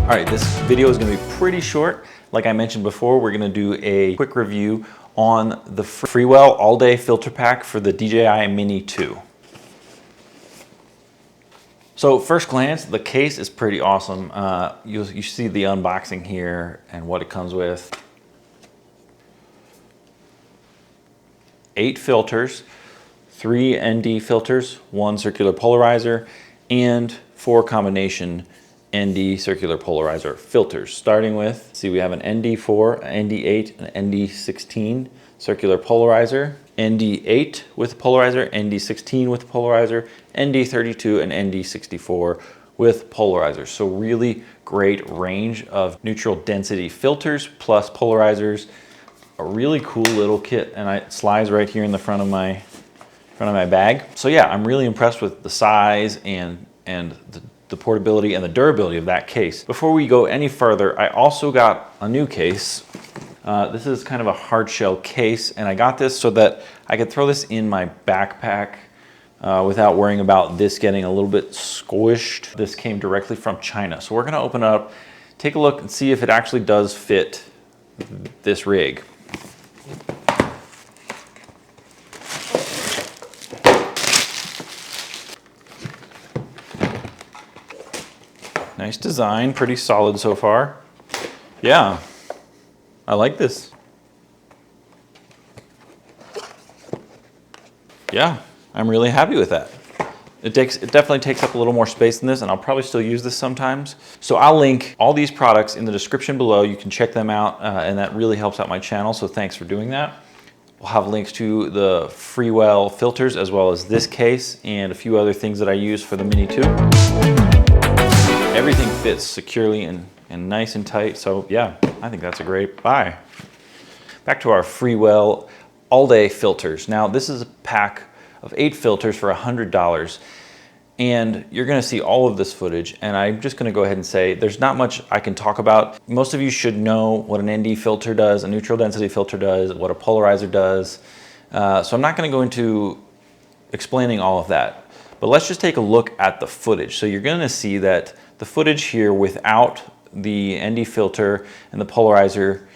All right, this video is gonna be pretty short. Like I mentioned before, we're gonna do a quick review on the Freewell all-day filter pack for the DJI Mini 2. So first glance, the case is pretty awesome. You see the unboxing here and what it comes with. 8 filters, 3 ND filters, 1 circular polarizer, and 4 combination ND circular polarizer filters. Starting with, see, we have an ND4, an ND8, an ND16 circular polarizer, ND8 with polarizer, ND16 with polarizer, ND32 and ND64 with polarizer. So really great range of neutral density filters plus polarizers. A really cool little kit, and it slides right here in the front of my bag. So yeah, I'm really impressed with the size and the portability and the durability of that case. Before we go any further, I also got a new case. This is kind of a hard shell case, and I got this so that I could throw this in my backpack without worrying about this getting a little bit squished. This came directly from China. So we're gonna open it up, take a look and see if it actually does fit this rig. Nice design, pretty solid so far. Yeah, I like this. Yeah, I'm really happy with that. It definitely takes up a little more space than this, and I'll probably still use this sometimes. So I'll link all these products in the description below. You can check them out, and that really helps out my channel, so thanks for doing that. We'll have links to the Freewell filters as well as this case and a few other things that I use for the Mini 2. Everything fits securely and nice and tight, so yeah, I think that's a great buy. Back to our Freewell all-day filters. Now this is a pack of 8 filters for $100, and you're gonna see all of this footage, and I'm just gonna go ahead and say there's not much I can talk about. Most of you should know what an ND filter does, a neutral density filter does, what a polarizer does, so I'm not gonna go into explaining all of that. But let's just take a look at the footage. So you're gonna see that the footage here without the ND filter and the polarizer,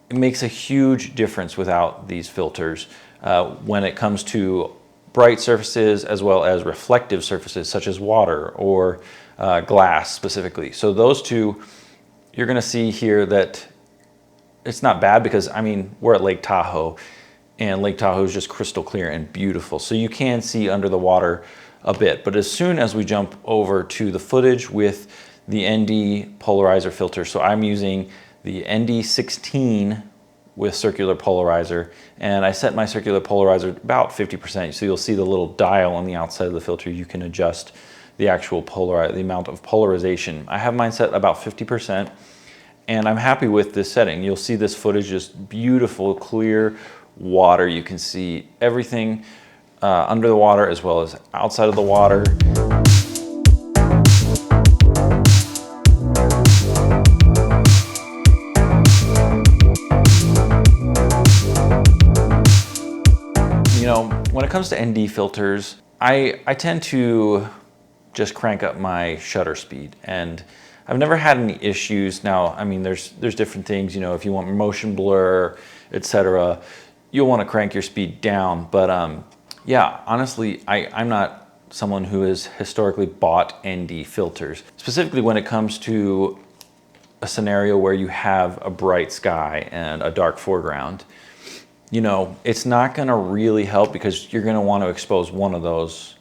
it makes a huge difference without these filters when it comes to bright surfaces as well as reflective surfaces such as water or glass specifically. So those two, you're gonna see here that it's not bad because, I mean, we're at Lake Tahoe, and Lake Tahoe is just crystal clear and beautiful. So you can see under the water a bit, but as soon as we jump over to the footage with the ND polarizer filter, so I'm using the ND16 with circular polarizer, and I set my circular polarizer about 50%. So you'll see the little dial on the outside of the filter. You can adjust the actual the amount of polarization. I have mine set about 50%, and I'm happy with this setting. You'll see this footage, just beautiful, clear water. You can see everything under the water as well as outside of the water. You know, when it comes to ND filters, I tend to just crank up my shutter speed, and I've never had any issues. Now, I mean, there's different things, you know, if you want motion blur, etc., you'll want to crank your speed down, but yeah, honestly, I'm not someone who has historically bought ND filters, specifically when it comes to a scenario where you have a bright sky and a dark foreground. You know, it's not gonna really help because you're gonna want to expose one of those,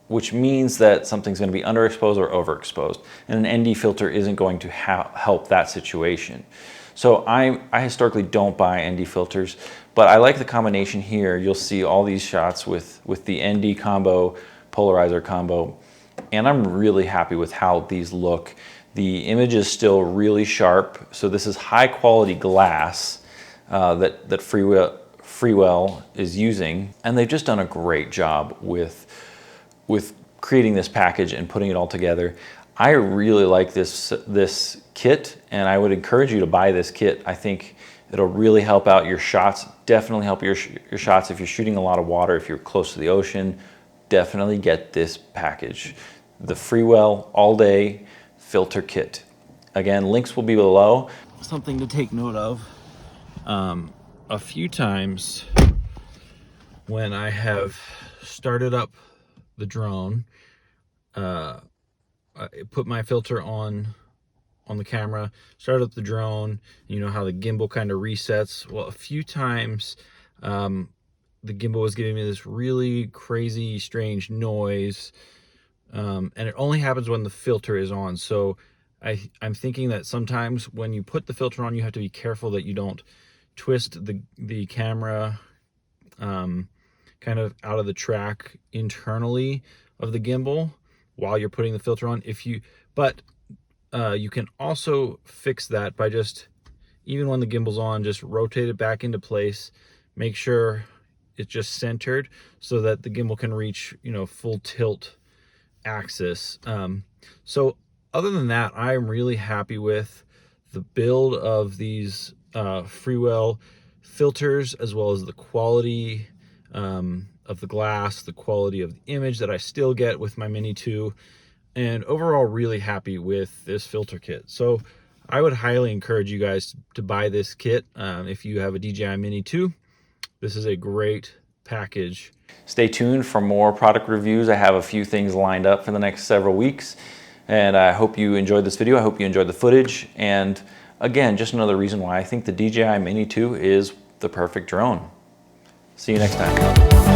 which means that something's gonna be underexposed or overexposed, and an ND filter isn't going to help that situation. So I historically don't buy ND filters, but I like the combination here. You'll see all these shots with the ND combo, polarizer combo, and I'm really happy with how these look. The image is still really sharp, so this is high quality glass that Freewell is using, and they've just done a great job with creating this package and putting it all together. I really like this kit, and I would encourage you to buy this kit. I think it'll really help out your shots, definitely help your shots if you're shooting a lot of water, if you're close to the ocean, definitely get this package. The Freewell all-day filter kit. Again, links will be below. Something to take note of. A few times when I have started up the drone, I put my filter on the camera, started up the drone, you know how the gimbal kind of resets. Well, a few times the gimbal was giving me this really crazy, strange noise, and it only happens when the filter is on. So I'm thinking that sometimes when you put the filter on, you have to be careful that you don't twist the camera kind of out of the track internally of the gimbal while you're putting the filter on. You can also fix that by just, even when the gimbal's on, just rotate it back into place, make sure it's just centered so that the gimbal can reach, you know, full tilt axis. So other than that, I'm really happy with the build of these Freewell filters, as well as the quality of the glass, the quality of the image that I still get with my Mini 2, and overall really happy with this filter kit. So I would highly encourage you guys to buy this kit if you have a DJI Mini 2. This is a great package. Stay tuned for more product reviews. I have a few things lined up for the next several weeks, and I hope you enjoyed this video. I hope you enjoyed the footage, and again, just another reason why I think the DJI Mini 2 is the perfect drone. See you next time.